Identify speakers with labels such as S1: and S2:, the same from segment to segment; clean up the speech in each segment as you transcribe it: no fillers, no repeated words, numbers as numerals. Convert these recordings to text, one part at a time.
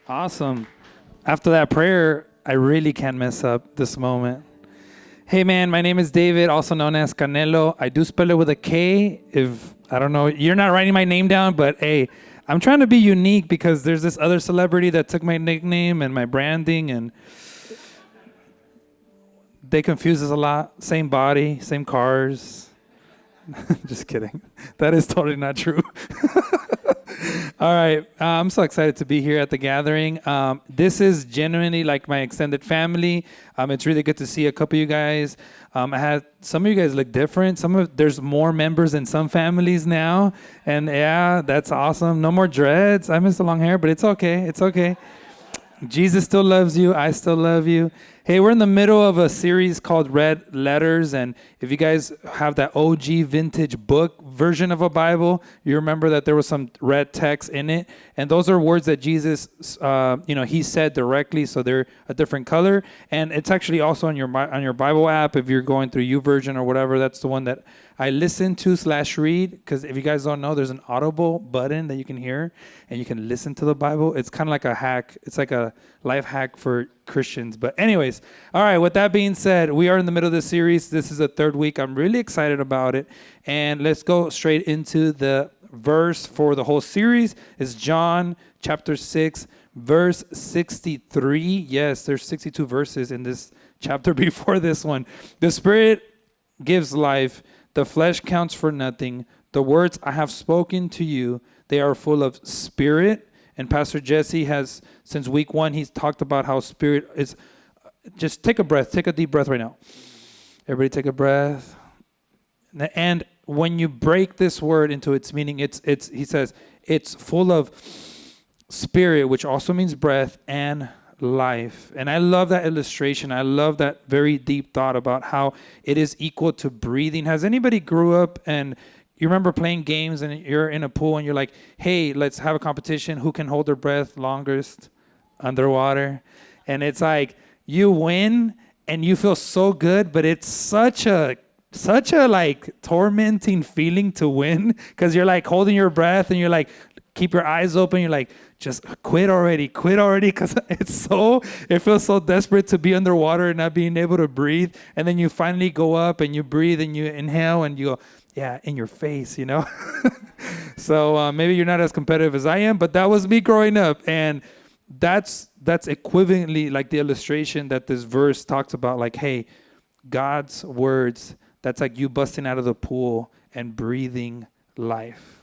S1: Awesome. After that prayer, I really can't mess up this moment. Hey man, my name is David, also known as Canelo. I do spell it with a K. If I don't know, you're not writing my name down, but hey, I'm trying to be unique because there's this other celebrity that took my nickname and my branding, and they confuse us a lot. Same body, same cars. Just kidding. That is totally not true. All right. I'm so excited to be here at the gathering. This is genuinely like my extended family. It's really good to see a couple of you guys. I had some of you guys look different. There's more members in some families now, and yeah, that's awesome. No more dreads. I miss the long hair, but it's okay. It's okay. Jesus still loves you. I still love you. Hey, we're in the middle of a series called Red Letters. And if you guys have that OG vintage book version of a Bible, you remember that there was some red text in it. And those are words that Jesus, he said directly. So they're a different color. And it's actually also on your Bible app. If you're going through YouVersion or whatever, that's the one that I listen to / read. Because if you guys don't know, there's an Audible button that you can hear and you can listen to the Bible. It's kind of like a hack. It's like a life hack for Christians. But anyways, all right, with that being said, we are in the middle of this series. This is the third week. I'm really excited about it. And let's go straight into the verse for the whole series. It's John chapter 6, verse 63. Yes, there's 62 verses in this chapter before this one. The Spirit gives life. The flesh counts for nothing. The words I have spoken to you, they are full of spirit. And Pastor Jesse has, since week 1, he's talked about how spirit is. Just take a breath. Take a deep breath right now. Everybody take a breath. And when you break this word into its meaning, he says, it's full of spirit, which also means breath, and life. And I love that illustration. I love that very deep thought about how it is equal to breathing. Has anybody grew up and you remember playing games and you're in a pool and you're like, hey, let's have a competition. Who can hold their breath longest underwater? And it's like you win and you feel so good, but it's such a like tormenting feeling to win because you're like holding your breath and you're like, keep your eyes open. You're like, just quit already because it feels so desperate to be underwater and not being able to breathe. And then you finally go up and you breathe and you inhale and you go, yeah, in your face, So maybe you're not as competitive as I am, but that was me growing up. And that's equivalently like the illustration that this verse talks about, like, hey, God's words, that's like you busting out of the pool and breathing life.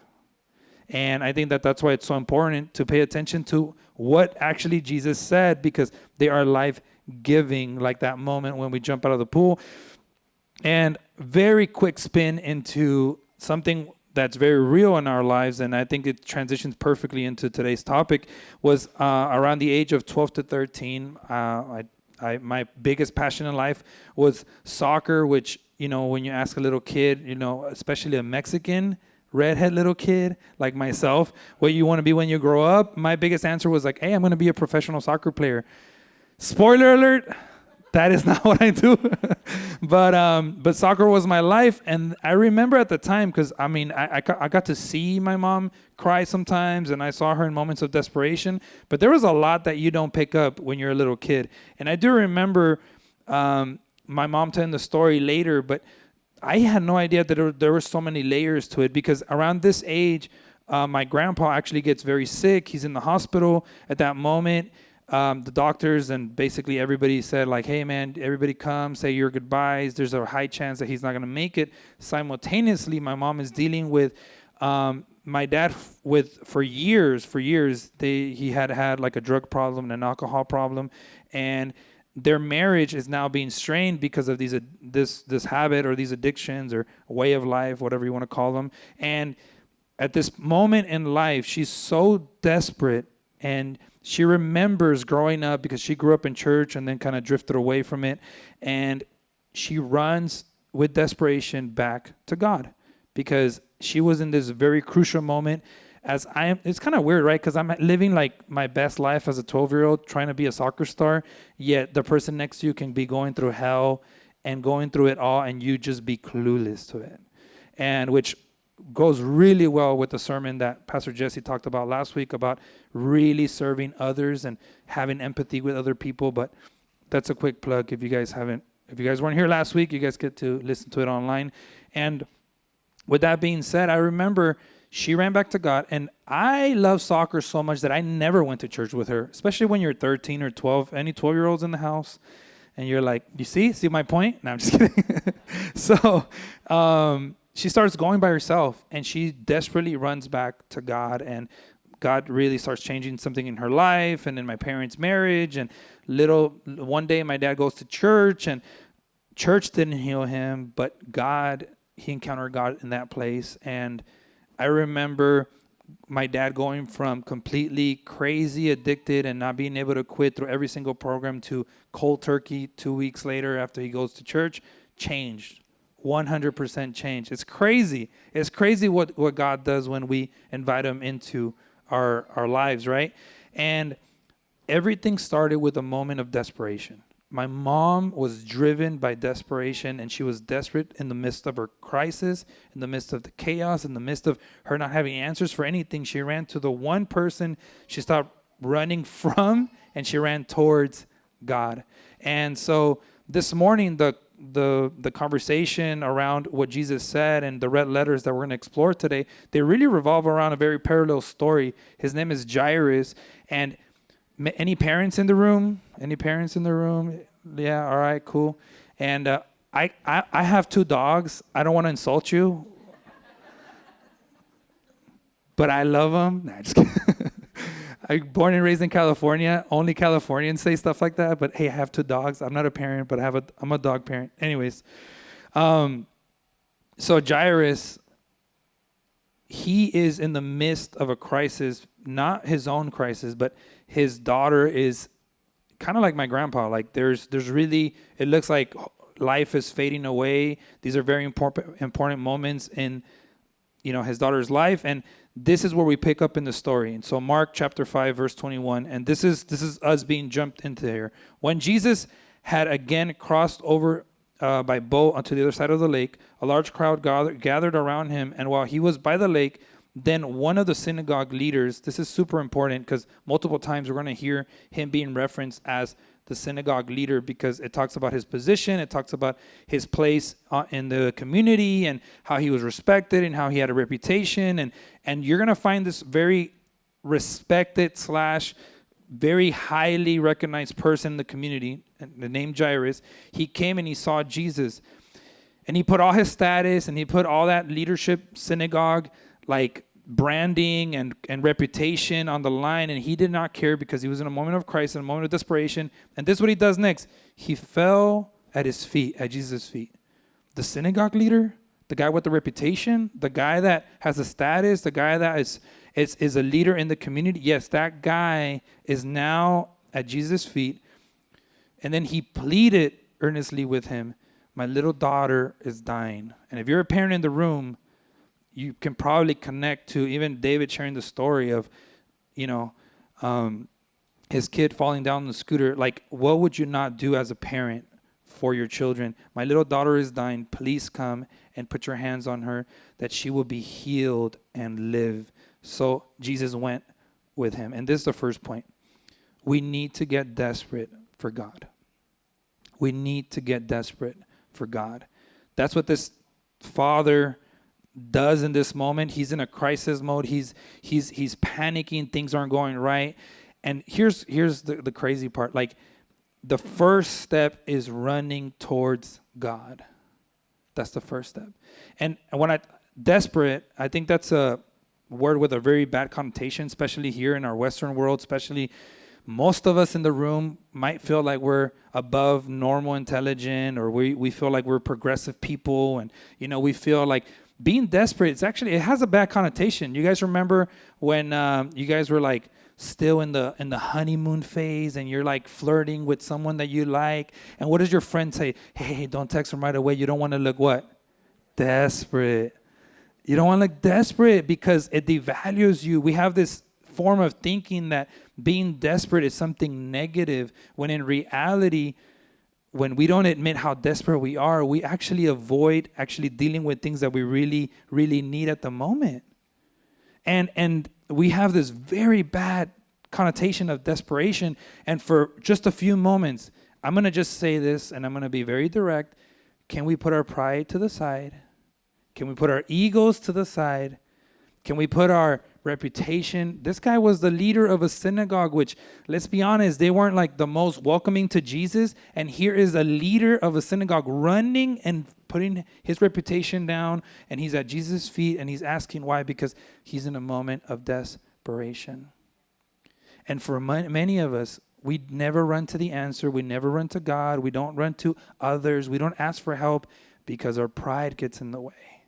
S1: And I think that that's why it's so important to pay attention to what actually Jesus said, because they are life-giving, like that moment when we jump out of the pool. And very quick spin into something that's very real in our lives, and I think it transitions perfectly into today's topic, was around the age of 12 to 13. My biggest passion in life was soccer, which, when you ask a little kid, especially a Mexican redhead little kid like myself, what you want to be when you grow up, my biggest answer was like, hey, I'm going to be a professional soccer player. Spoiler alert, that is not what I do. But soccer was my life. And I remember at the time, because I got to see my mom cry sometimes, and I saw her in moments of desperation, but there was a lot that you don't pick up when you're a little kid. And I do remember my mom telling the story later, but I had no idea that there were so many layers to it, because around this age, my grandpa actually gets very sick. He's in the hospital at that moment. The doctors and basically everybody said, like, hey, man, everybody come, say your goodbyes. There's a high chance that he's not going to make it. Simultaneously, my mom is dealing with my dad for years. He had like a drug problem and an alcohol problem. And their marriage is now being strained because of this habit or these addictions or way of life, whatever you want to call them. And at this moment in life, she's so desperate, and she remembers growing up, because she grew up in church and then kind of drifted away from it. And she runs with desperation back to God, because she was in this very crucial moment. It's kind of weird, right? Because I'm living like my best life as a 12-year-old, trying to be a soccer star, yet the person next to you can be going through hell and going through it all, and you just be clueless to it. And which goes really well with the sermon that Pastor Jesse talked about last week about really serving others and having empathy with other people. But that's a quick plug. If you guys weren't here last week, you guys get to listen to it online. And with that being said, I remember she ran back to God, and I love soccer so much that I never went to church with her, especially when you're 13 or 12, any 12-year-olds in the house. And you're like, you see my point? No, I'm just kidding. So she starts going by herself, and she desperately runs back to God, and God really starts changing something in her life and in my parents' marriage. And one day my dad goes to church, and church didn't heal him, but he encountered God in that place. And I remember my dad going from completely crazy, addicted, and not being able to quit through every single program to cold turkey 2 weeks later after he goes to church, changed. 100% changed. It's crazy. It's crazy what God does when we invite him into our lives, right? And everything started with a moment of desperation. My mom was driven by desperation, and she was desperate in the midst of her crisis, in the midst of the chaos, in the midst of her not having answers for anything. She ran to the one person she stopped running from, and she ran towards God. And so this morning, the conversation around what Jesus said and the red letters that we're going to explore today, they really revolve around a very parallel story. His name is Jairus, and any parents in the room? Any parents in the room? Yeah, all right, cool. And I have 2 dogs. I don't want to insult you, but I love them. Nah, just kidding. I'm born and raised in California. Only Californians say stuff like that. But hey, I have 2 dogs. I'm not a parent, but I'm a dog parent. Anyways, so Jairus, he is in the midst of a crisis, not his own crisis, but his daughter is kind of like my grandpa. Like there's really, it looks like life is fading away. These are very important moments in, his daughter's life. And this is where we pick up in the story. And so Mark chapter 5, verse 21, and this is us being jumped into here. When Jesus had again crossed over by boat onto the other side of the lake, a large crowd gathered around him. And while he was by the lake, then one of the synagogue leaders, this is super important because multiple times we're going to hear him being referenced as the synagogue leader because it talks about his position, it talks about his place in the community and how he was respected and how he had a reputation. And you're going to find this very respected / very highly recognized person in the community, the name Jairus. He came and he saw Jesus. And he put all his status and he put all that leadership, synagogue, like branding and reputation on the line, and he did not care because he was in a moment of crisis, in a moment of desperation. And this is what he does next. He fell at his feet, at Jesus' feet. The synagogue leader, the guy with the reputation, the guy that has a status, the guy that is a leader in the community. Yes, that guy is now at Jesus' feet. And then he pleaded earnestly with him, my little daughter is dying. And if you're a parent in the room, you can probably connect to even David sharing the story of, his kid falling down the scooter. Like, what would you not do as a parent for your children? My little daughter is dying. Please come and put your hands on her that she will be healed and live. So Jesus went with him. And this is the first point. We need to get desperate for God. We need to get desperate for God. That's what this father does in this moment. He's in a crisis mode. He's panicking. Things aren't going right. And here's the crazy part. Like, the first step is running towards God. That's the first step. And when desperate, I think that's a word with a very bad connotation, especially here in our Western world, especially most of us in the room might feel like we're above normal intelligent, or we feel like we're progressive people. And, we feel like being desperate, it has a bad connotation. You guys remember when you guys were like still in the honeymoon phase and you're like flirting with someone that you like, and what does your friend say? Hey, don't text him right away. You don't want to look what? Desperate. You don't want to look desperate because it devalues you. We have this form of thinking that being desperate is something negative, when in reality, when we don't admit how desperate we are, we actually avoid actually dealing with things that we really, really need at the moment. And we have this very bad connotation of desperation. And for just a few moments, I'm going to just say this, and I'm going to be very direct. Can we put our pride to the side? Can we put our egos to the side? Can we put our reputation? This guy was the leader of a synagogue, which, let's be honest, they weren't like the most welcoming to Jesus. And here is a leader of a synagogue running and putting his reputation down. And he's at Jesus' feet, and he's asking why? Because he's in a moment of desperation. And for many of us, we never run to the answer. We never run to God. We don't run to others. We don't ask for help because our pride gets in the way,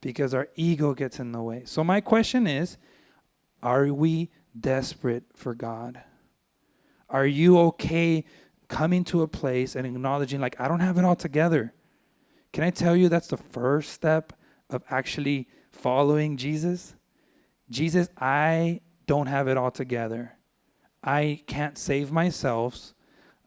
S1: because our ego gets in the way. So my question is, are we desperate for God? Are you okay coming to a place and acknowledging, like, I don't have it all together? Can I tell you that's the first step of actually following Jesus? Jesus, I don't have it all together. I can't save myself.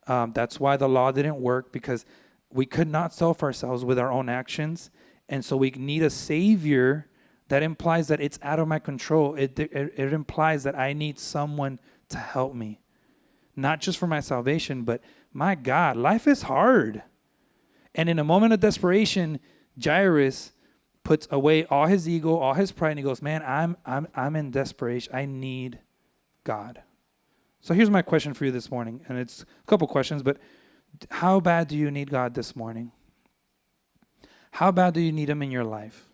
S1: That's why the law didn't work, because we could not save ourselves with our own actions. And so we need a savior. That implies that it's out of my control. It implies that I need someone to help me. Not just for my salvation, but my God, life is hard. And in a moment of desperation, Jairus puts away all his ego, all his pride, and he goes, man, I'm in desperation. I need God. So here's my question for you this morning, and it's a couple questions, but how bad do you need God this morning? How bad do you need him in your life?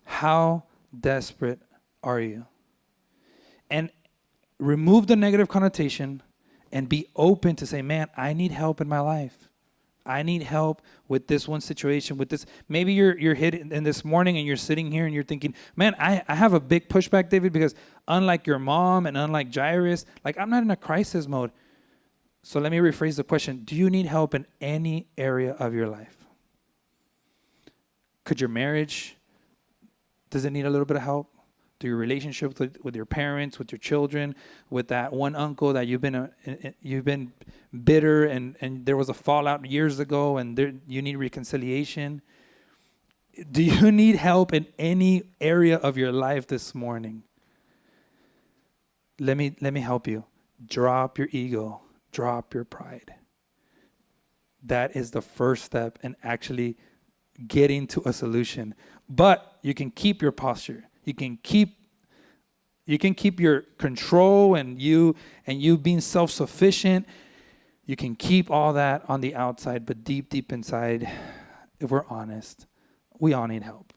S1: How desperate are you? And remove the negative connotation and be open to say, man, I need help in my life. I need help with this one situation, with this. Maybe you're hit in this morning and you're sitting here and you're thinking, man, I have a big pushback, David, because unlike your mom and unlike Jairus, like, I'm not in a crisis mode. So let me rephrase the question. Do you need help in any area of your life? Could your marriage, does it need a little bit of help? Do your relationships with your parents, with your children, with that one uncle that you've been bitter and there was a fallout years ago and you need reconciliation? Do you need help in any area of your life this morning? Let me help you. Drop your ego. Drop your pride. That is the first step in actually getting to a solution. But you can keep your posture. You can keep your control and you being self-sufficient. You can keep all that on the outside, but deep inside, if we're honest, we all need help.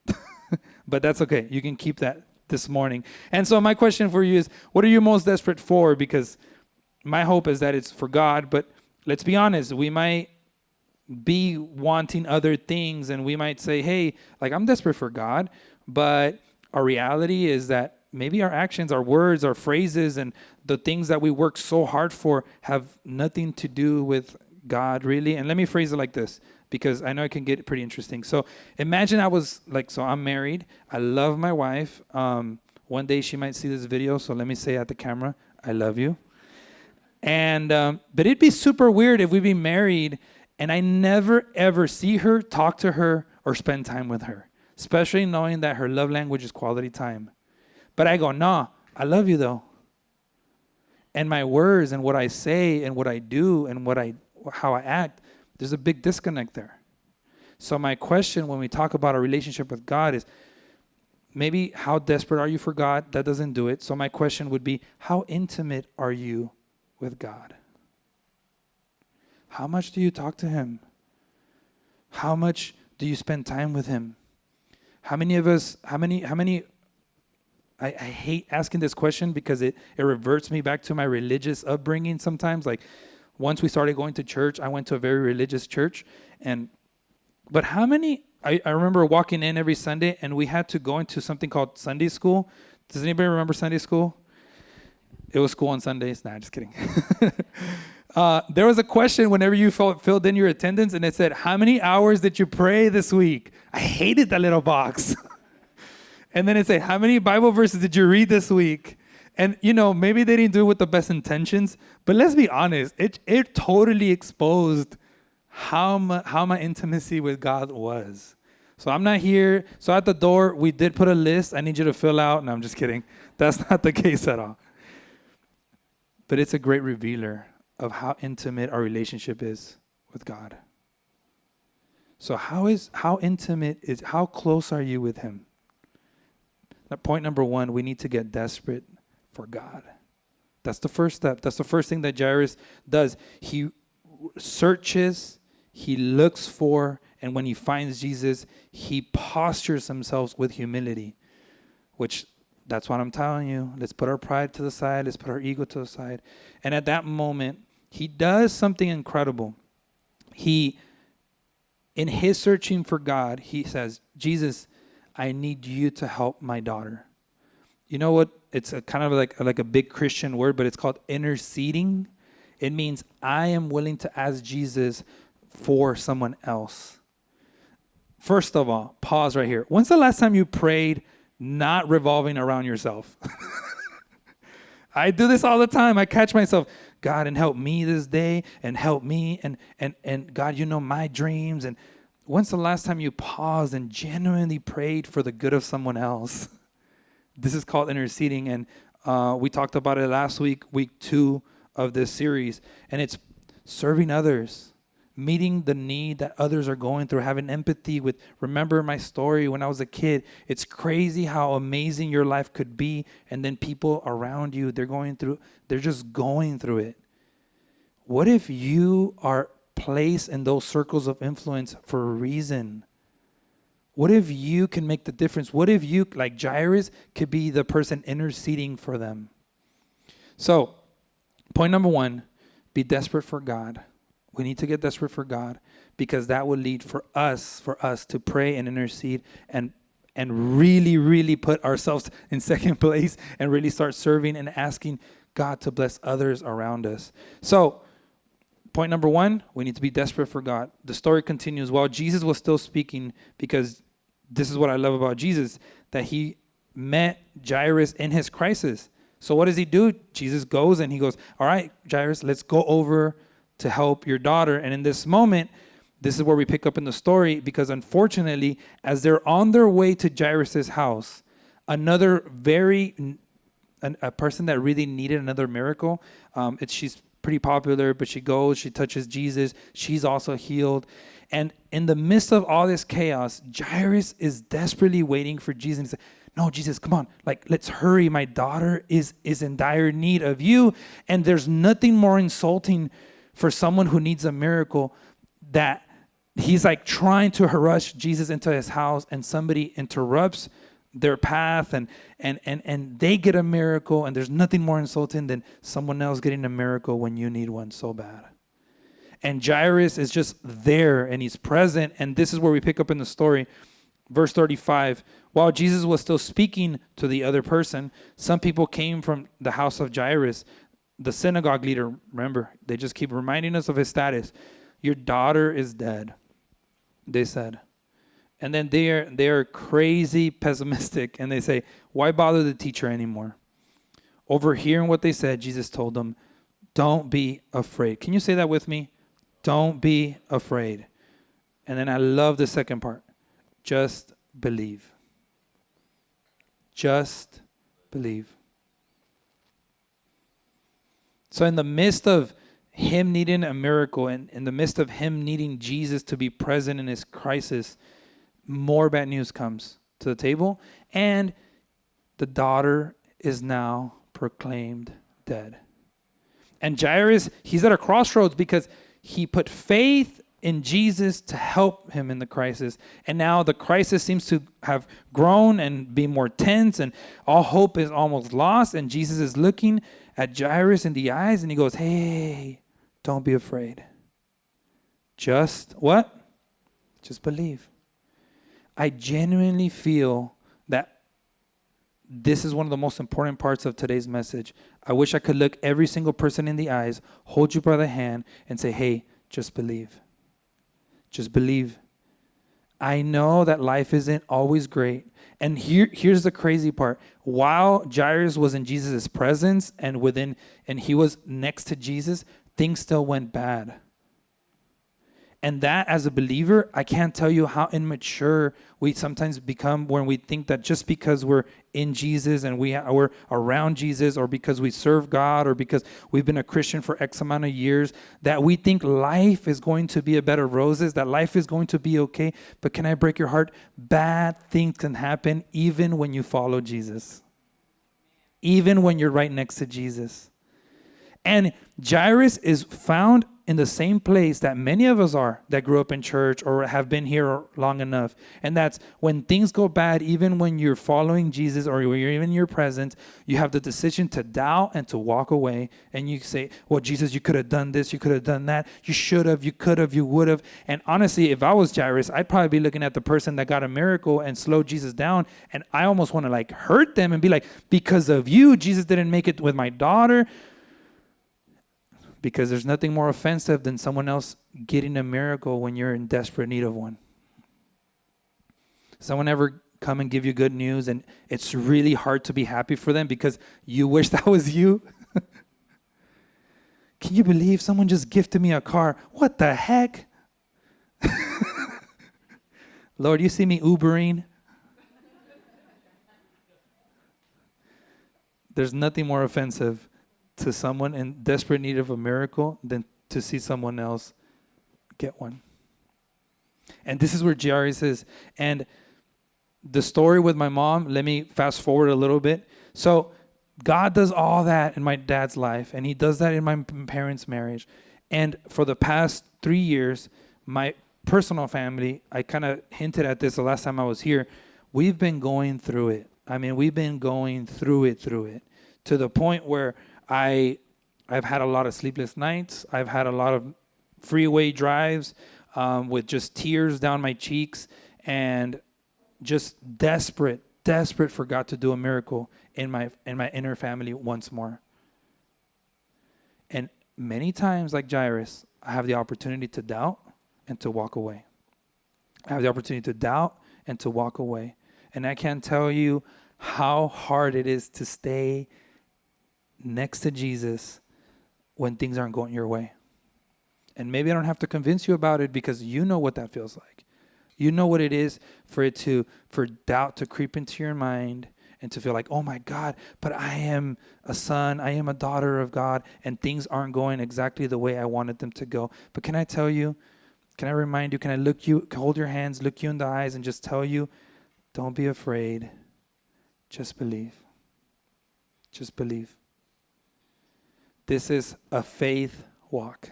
S1: But that's okay. You can keep that this morning. And so my question for you is, what are you most desperate for? Because my hope is that it's for God, but let's be honest, we might be wanting other things and we might say, hey, like, I'm desperate for God, but our reality is that maybe our actions, our words, our phrases, and the things that we work so hard for have nothing to do with God, really. And let me phrase it like this, because I know it can get pretty interesting. So imagine I'm married. I love my wife. One day she might see this video, so let me say at the camera, I love you. And but it'd be super weird if we'd be married and I never, ever see her, talk to her, or spend time with her, especially knowing that her love language is quality time. But I go, nah, I love you though. And my words and what I say and what I do and how I act, there's a big disconnect there. So my question when we talk about a relationship with God is, maybe how desperate are you for God? That doesn't do it. So my question would be, how intimate are you with God? How much do you talk to him? How much do you spend time with him? How many of us, I hate asking this question because it reverts me back to my religious upbringing sometimes. Like, once we started going to church, I went to a very religious church. But how many, I remember walking in every Sunday and we had to go into something called Sunday school. Does anybody remember Sunday school? It was school on Sundays. Nah, just kidding. There was a question whenever you filled in your attendance and it said, how many hours did you pray this week? I hated that little box. And then it said, how many Bible verses did you read this week? And, maybe they didn't do it with the best intentions, but let's be honest, it totally exposed how my intimacy with God was. So I'm not here. So at the door, we did put a list I need you to fill out. No, I'm just kidding. That's not the case at all. But it's a great revealer of how intimate our relationship is with God. So how intimate is, how close are you with him? Now, point number one, we need to get desperate for God. That's the first step. That's the first thing that Jairus does. He searches, he looks for, and when he finds Jesus, he postures himself with humility, which that's what I'm telling you. Let's put our pride to the side. Let's put our ego to the side. And at that moment, he does something incredible. In his searching for God, he says, Jesus, I need you to help my daughter. You know what? It's a kind of like a big Christian word, but it's called interceding. It means I am willing to ask Jesus for someone else. First of all, pause right here. When's the last time you prayed not revolving around yourself? I do this all the time. I catch myself, God, and help me this day, and help me, and God, you know my dreams. And when's the last time you paused and genuinely prayed for the good of someone else? This is called interceding, and we talked about it last week, week 2 of this series, and it's serving others, meeting the need that others are going through, having empathy with, remember my story when I was a kid. It's crazy how amazing your life could be, and then people around you, they're just going through it. What if you are placed in those circles of influence for a reason? What if you can make the difference? What if you, like Jairus, could be the person interceding for them? So, point number 1, be desperate for God. We need to get desperate for God, because that will lead for us to pray and intercede and really, really put ourselves in second place and really start serving and asking God to bless others around us. So, point number 1, we need to be desperate for God. The story continues. While Jesus was still speaking, because this is what I love about Jesus, that he met Jairus in his crisis. So what does he do? Jesus goes and he goes, all right, Jairus, let's go over to help your daughter. And in this moment, this is where we pick up in the story, because unfortunately, as they're on their way to Jairus' house, a person that really needed another miracle, she's pretty popular, but she goes, she touches Jesus, she's also healed. And in the midst of all this chaos, Jairus is desperately waiting for Jesus. And he says, no, Jesus, come on, let's hurry. My daughter is in dire need of you. And there's nothing more insulting for someone who needs a miracle that he's trying to rush Jesus into his house, and somebody interrupts their path and they get a miracle, and there's nothing more insulting than someone else getting a miracle when you need one so bad. And Jairus is just there, and he's present, and this is where we pick up in the story. Verse 35, while Jesus was still speaking to the other person, some people came from the house of Jairus, the synagogue leader. Remember, they just keep reminding us of his status. Your daughter is dead, they said. And then they are crazy pessimistic, and they say, why bother the teacher anymore? Overhearing what they said, Jesus told them, don't be afraid. Can you say that with me? Don't be afraid. And then I love the second part. Just believe. Just believe. So in the midst of him needing a miracle, and in the midst of him needing Jesus to be present in his crisis, more bad news comes to the table, and the daughter is now proclaimed dead. And Jairus, he's at a crossroads, because he put faith in Jesus to help him in the crisis. And now the crisis seems to have grown and be more tense, and all hope is almost lost. And Jesus is looking at Jairus in the eyes, and he goes, hey, don't be afraid. Just what? Just believe. I genuinely feel that this is one of the most important parts of today's message. I wish I could look every single person in the eyes, hold you by the hand, and say, hey, just believe. Just believe. I know that life isn't always great. And here's the crazy part. While Jairus was in Jesus' presence and he was next to Jesus, things still went bad. And that, as a believer, I can't tell you how immature we sometimes become when we think that just because we're in Jesus and we're around Jesus, or because we serve God, or because we've been a Christian for X amount of years, that we think life is going to be a bed of roses, that life is going to be okay. But can I break your heart? Bad things can happen even when you follow Jesus, even when you're right next to Jesus. And Jairus is found in the same place that many of us are that grew up in church or have been here long enough. And that's when things go bad, even when you're following Jesus or when you're even in your presence, you have the decision to doubt and to walk away. And you say, well, Jesus, you could have done this, you could have done that, you should have, you could have, you would have. And honestly, if I was Jairus, I'd probably be looking at the person that got a miracle and slowed Jesus down. And I almost want to like hurt them and be like, because of you, Jesus didn't make it with my daughter. Because there's nothing more offensive than someone else getting a miracle when you're in desperate need of one. Someone ever come and give you good news and it's really hard to be happy for them because you wish that was you? Can you believe someone just gifted me a car? What the heck? Lord, you see me Ubering? There's nothing more offensive to someone in desperate need of a miracle than to see someone else get one. And this is where Jairus is. And the story with my mom, let me fast forward a little bit. So God does all that in my dad's life, and he does that in my parents' marriage. And for the past 3 years, my personal family, I kind of hinted at this the last time I was here, we've been going through it. I mean, we've been going through it to the point where I've had a lot of sleepless nights. I've had a lot of freeway drives with just tears down my cheeks and just desperate for God to do a miracle in my inner family once more. And many times, like Jairus, I have the opportunity to doubt and to walk away. I have the opportunity to doubt and to walk away. And I can't tell you how hard it is to stay next to Jesus when things aren't going your way. And maybe I don't have to convince you about it because you know what that feels like. You know what it is for doubt to creep into your mind and to feel like, oh my God, but I am a son, I am a daughter of God, and things aren't going exactly the way I wanted them to go. But can I tell you, can I remind you, can I hold your hands, look you in the eyes and just tell you, don't be afraid. Just believe. Just believe. This is a faith walk.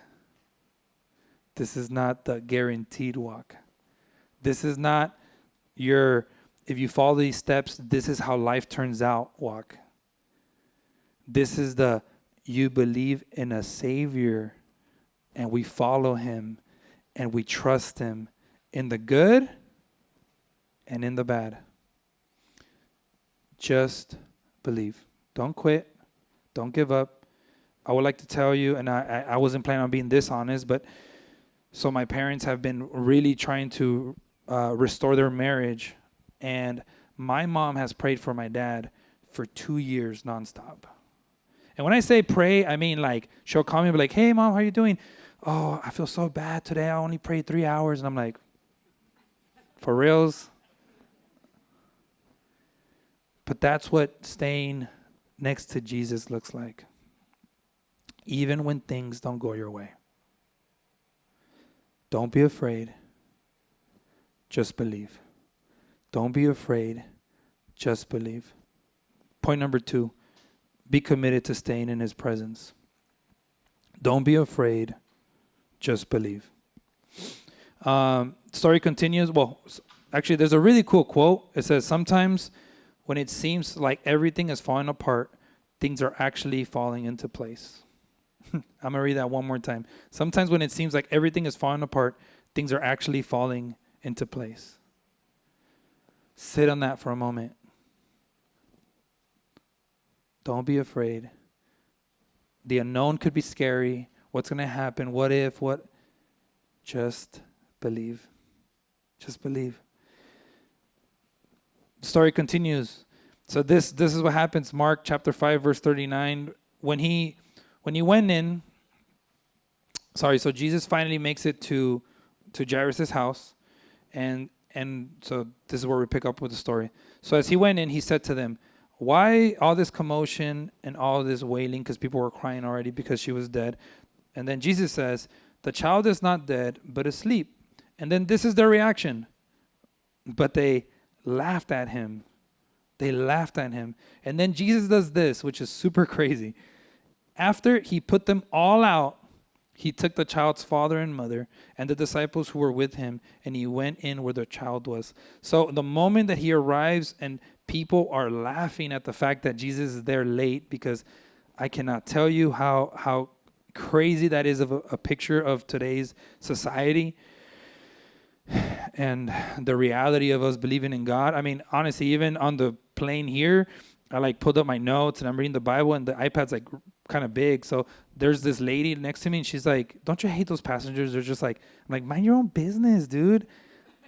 S1: This is not the guaranteed walk. This is not if you follow these steps, this is how life turns out walk. This is you believe in a Savior and we follow him and we trust him in the good and in the bad. Just believe. Don't quit. Don't give up. I would like to tell you, and I wasn't planning on being this honest, but so my parents have been really trying to restore their marriage. And my mom has prayed for my dad for 2 years nonstop. And when I say pray, I mean like she'll call me and be like, hey, Mom, how you doing? Oh, I feel so bad today. I only prayed 3 hours. And I'm like, for reals? But that's what staying next to Jesus looks like. Even when things don't go your way. Don't be afraid. Just believe. Don't be afraid. Just believe. Point number 2, be committed to staying in his presence. Don't be afraid. Just believe. Story continues. Well, actually, there's a really cool quote. It says, sometimes when it seems like everything is falling apart, things are actually falling into place. I'm going to read that one more time. Sometimes when it seems like everything is falling apart, things are actually falling into place. Sit on that for a moment. Don't be afraid. The unknown could be scary. What's going to happen? What if? What? Just believe. Just believe. The story continues. So this is what happens. Mark chapter 5, verse 39. When he went in, so Jesus finally makes it to to Jairus' house, and so this is where we pick up with the story. So as he went in, he said to them, "Why all this commotion and all this wailing?" Because people were crying already because she was dead. And then Jesus says, "The child is not dead, but asleep." And then this is their reaction. But they laughed at him. They laughed at him. And then Jesus does this, which is super crazy. After he put them all out, he took the child's father and mother and the disciples who were with him, and he went in where the child was. So the moment that he arrives and people are laughing at the fact that Jesus is there late, because I cannot tell you how crazy that is of a picture of today's society and the reality of us believing in God. I mean, honestly, even on the plane here, I like pulled up my notes and I'm reading the Bible, and the iPad's like kind of big. So there's this lady next to me, and she's like, "Don't you hate those passengers? They're just like," I'm like, "Mind your own business, dude.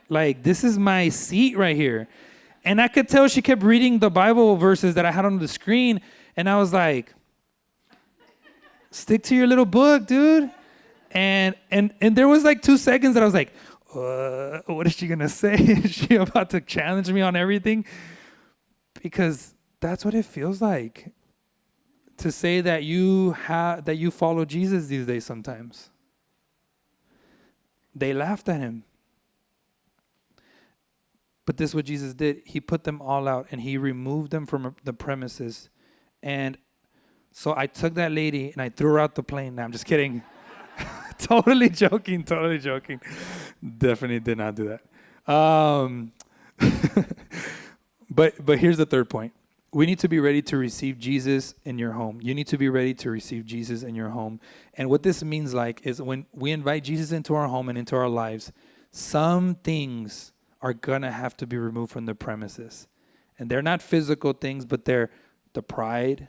S1: Like, this is my seat right here." And I could tell she kept reading the Bible verses that I had on the screen. And I was like, "Stick to your little book, dude." And there was like 2 seconds that I was like, what is she gonna say? Is she about to challenge me on everything? Because that's what it feels like to say that you follow Jesus these days. Sometimes they laughed at him, but this is what Jesus did. He put them all out and he removed them from the premises. And so I took that lady and I threw her out the plane. Now I'm just kidding. Totally joking. Definitely did not do that. But here's the third point. We need to be ready to receive Jesus in your home. You need to be ready to receive Jesus in your home. And what this means like is when we invite Jesus into our home and into our lives, some things are going to have to be removed from the premises. And they're not physical things, but they're the pride,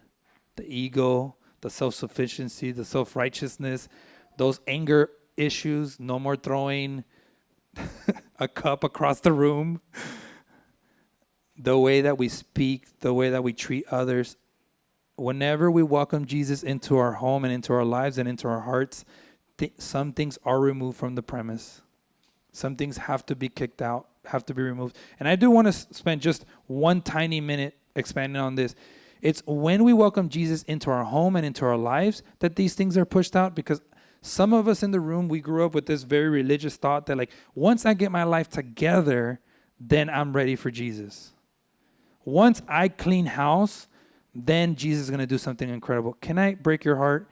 S1: the ego, the self-sufficiency, the self-righteousness, those anger issues, no more throwing a cup across the room, the way that we speak, the way that we treat others. Whenever we welcome Jesus into our home and into our lives and into our hearts, some things are removed from the premise. Some things have to be kicked out, have to be removed. And I do want to spend just one tiny minute expanding on this. It's when we welcome Jesus into our home and into our lives that these things are pushed out, because some of us in the room, we grew up with this very religious thought that like, once I get my life together, then I'm ready for Jesus. Once I clean house, then Jesus is going to do something incredible. Can I break your heart?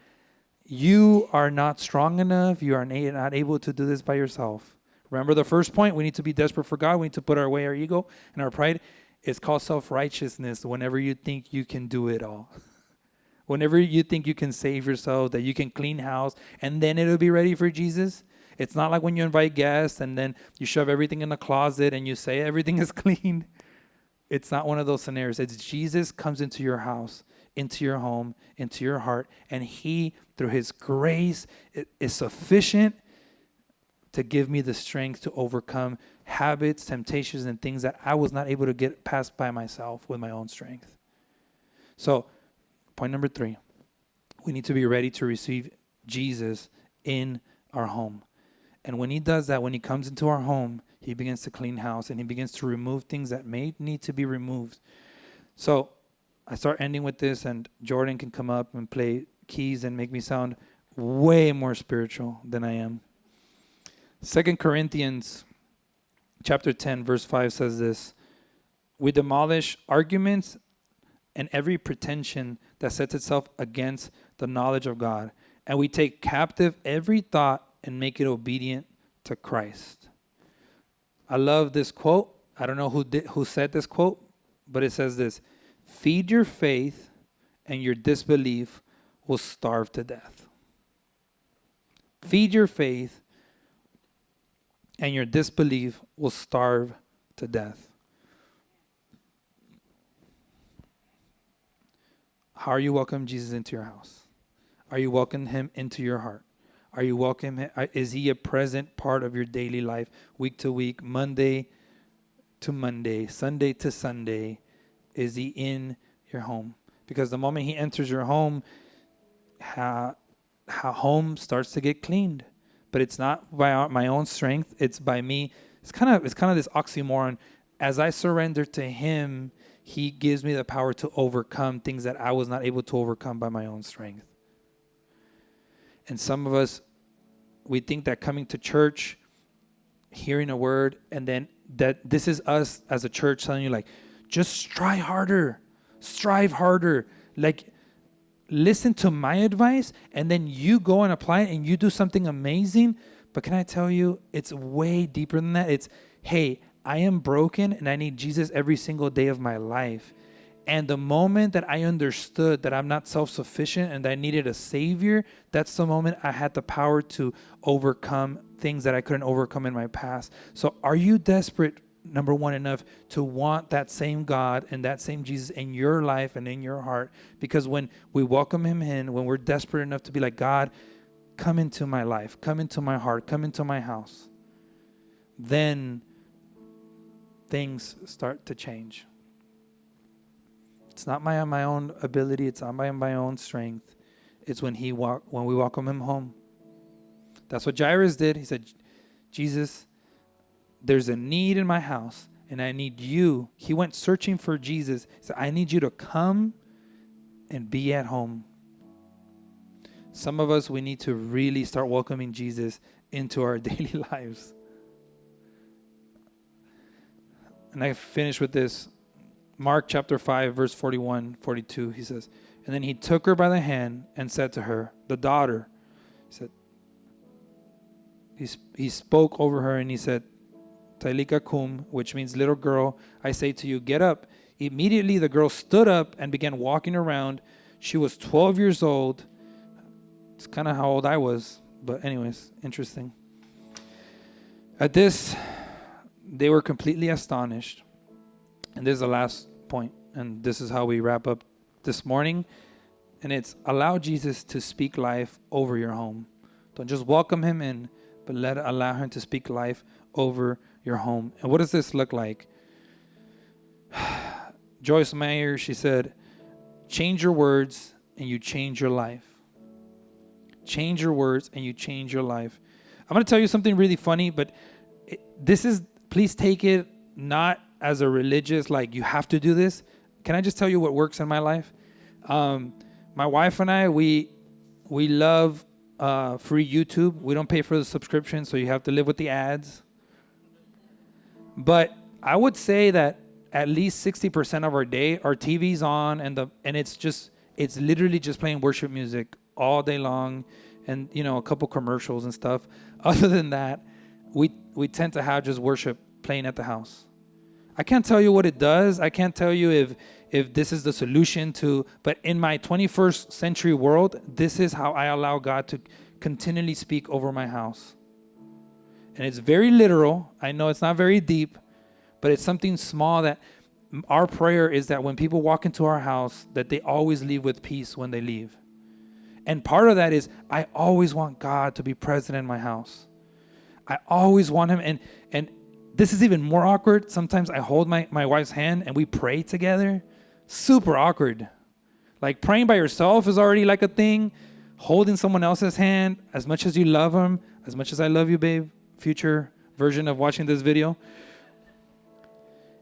S1: You are not strong enough. You are not able to do this by yourself. Remember the first point? We need to be desperate for God. We need to put away our ego and our pride. It's called self-righteousness whenever you think you can do it all. Whenever you think you can save yourself, that you can clean house, and then it'll be ready for Jesus. It's not like when you invite guests and then you shove everything in the closet and you say everything is clean. It's not one of those scenarios. It's Jesus comes into your house, into your home, into your heart, and he, through his grace, is sufficient to give me the strength to overcome habits, temptations, and things that I was not able to get past by myself with my own strength. So, point number 3, we need to be ready to receive Jesus in our home. And when he does that, when he comes into our home, he begins to clean house and he begins to remove things that may need to be removed. So I start ending with this, and Jordan can come up and play keys and make me sound way more spiritual than I am. 2 Corinthians chapter 10, verse 5 says this: "We demolish arguments and every pretension that sets itself against the knowledge of God, and we take captive every thought and make it obedient to Christ." I love this quote. I don't know who said this quote, but it says this: "Feed your faith and your disbelief will starve to death." Feed your faith and your disbelief will starve to death. How are you welcoming Jesus into your house? Are you welcoming him into your heart? Are you welcoming him? Is he a present part of your daily life, week to week, Monday to Monday, Sunday to Sunday? Is he in your home? Because the moment he enters your home, home starts to get cleaned. but it's not by my own strength. It's by me. It's kind of this oxymoron. As I surrender to him, he gives me the power to overcome things that I was not able to overcome by my own strength. And some of us, we think that coming to church, hearing a word, and then that this is us as a church telling you, like, just try harder, strive harder. Like, listen to my advice, and then you go and apply it, and you do something amazing. But can I tell you, it's way deeper than that. It's, hey, I am broken, and I need Jesus every single day of my life. And the moment that I understood that I'm not self-sufficient and that I needed a savior, that's the moment I had the power to overcome things that I couldn't overcome in my past. So are you desperate, number one, enough to want that same God and that same Jesus in your life and in your heart? Because when we welcome him in, when we're desperate enough to be like, God, come into my life, come into my heart, come into my house, then things start to change. It's not my own ability. It's not my own strength. It's when we welcome him home. That's what Jairus did. He said, Jesus, there's a need in my house, and I need you. He went searching for Jesus. He said, I need you to come and be at home. Some of us, we need to really start welcoming Jesus into our daily lives. And I finish with this. Mark chapter 5, verse 41, 42, he says, and then he took her by the hand and said to her, the daughter, he spoke over her and he said, Talika kum, which means little girl, I say to you, get up. Immediately the girl stood up and began walking around. She was 12 years old. It's kind of how old I was, but anyways, interesting. At this, they were completely astonished. And this is the last point, and this is how we wrap up this morning. And it's allow Jesus to speak life over your home. Don't just welcome him in, but allow him to speak life over your home. And what does this look like? Joyce Meyer, she said, change your words and you change your life. Change your words and you change your life. I'm going to tell you something really funny, but please take it not as a religious, like you have to do this. Can I just tell you what works in my life? My wife and I, we love free YouTube. We don't pay for the subscription, so you have to live with the ads. But I would say that at least 60% of our day, our TV's on, and it's literally just playing worship music all day long, and a couple commercials and stuff. Other than that, we tend to have just worship playing at the house. I can't tell you what it does. I can't tell you if this is the solution but in my 21st century world, this is how I allow God to continually speak over my house. And it's very literal. I know it's not very deep, but it's something small that our prayer is that when people walk into our house, that they always leave with peace when they leave. And part of that is I always want God to be present in my house. I always want him. And this is even more awkward. Sometimes I hold my wife's hand and we pray together. Super awkward. Like praying by yourself is already like a thing. Holding someone else's hand, as much as you love them, as much as I love you, babe, future version of watching this video,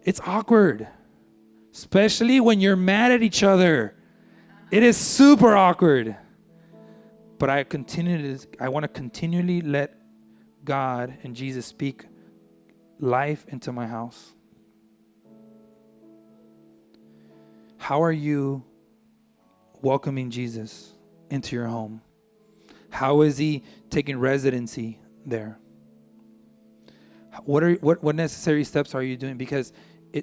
S1: it's awkward. Especially when you're mad at each other. It is super awkward. But I want to continually let God and Jesus speak life into my house. How are you welcoming Jesus into your home? How is he taking residency there? What necessary steps are you doing? Because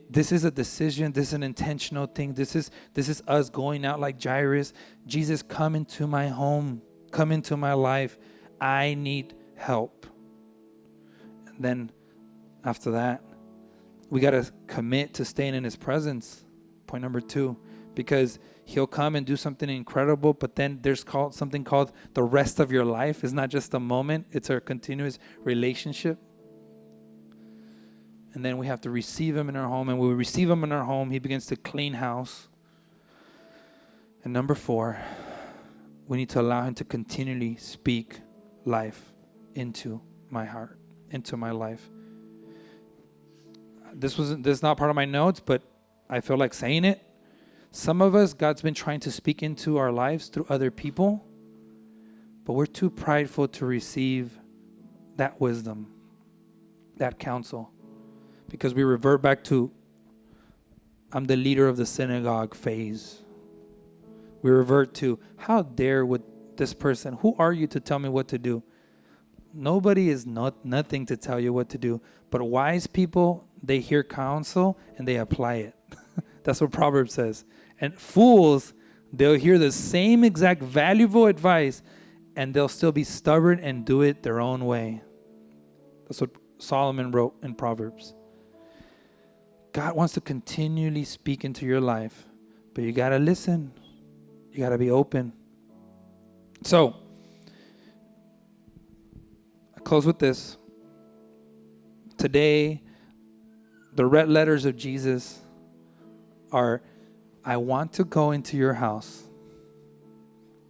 S1: this is a decision. This is an intentional thing. This is us going out like Jairus. Jesus, come into my home. Come into my life. I need help. And then after that, we got to commit to staying in his presence. Point number 2, because he'll come and do something incredible, but then there's something called the rest of your life. It's not just a moment. It's a continuous relationship. And then we have to receive him in our home. And when we receive him in our home, he begins to clean house. And number 4, we need to allow him to continually speak life into my heart, into my life. This is not part of my notes, but I feel like saying it. Some of us, God's been trying to speak into our lives through other people, but we're too prideful to receive that wisdom, that counsel, because we revert back to, I'm the leader of the synagogue phase. We revert to, how dare would this person, who are you to tell me what to do? Nobody is nothing to tell you what to do, but wise people, they hear counsel and they apply it. That's what Proverbs says. And fools, they'll hear the same exact valuable advice and they'll still be stubborn and do it their own way. That's what Solomon wrote in Proverbs. God wants to continually speak into your life, but you got to listen. You got to be open. So, I close with this. Today, the red letters of Jesus are, I want to go into your house.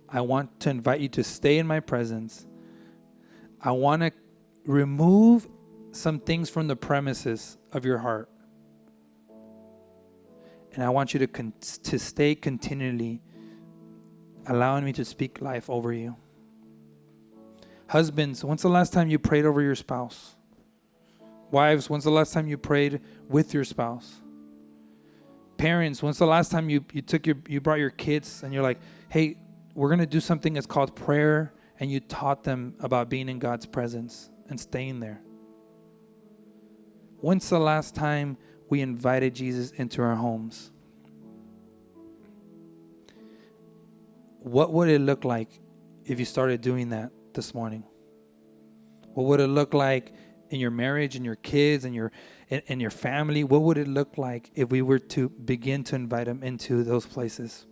S1: I want to invite you to stay in my presence. I want to remove some things from the premises of your heart. And I want you to stay continually allowing me to speak life over you. Husbands, when's the last time you prayed over your spouse? Wives, when's the last time you prayed with your spouse? Parents, when's the last time you brought your kids and you're like, hey, we're going to do something that's called prayer, and you taught them about being in God's presence and staying there? When's the last time we invited Jesus into our homes? What would it look like if you started doing that this morning? What would it look like in your marriage, in your kids, in your family? What would it look like if we were to begin to invite them into those places?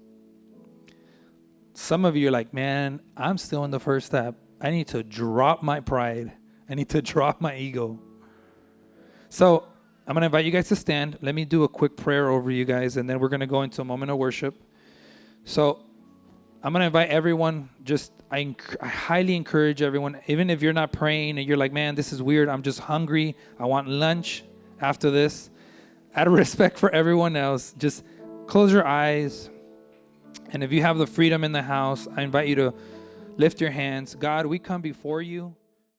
S1: Some of you are like, man, I'm still in the first step. I need to drop my pride. I need to drop my ego. So I'm going to invite you guys to stand. Let me do a quick prayer over you guys, and then we're going to go into a moment of worship. So I'm going to invite everyone. I highly encourage everyone, even if you're not praying and you're like, man, this is weird. I'm just hungry. I want lunch after this. Out of respect for everyone else, just close your eyes. And if you have the freedom in the house, I invite you to lift your hands. God, we come before you.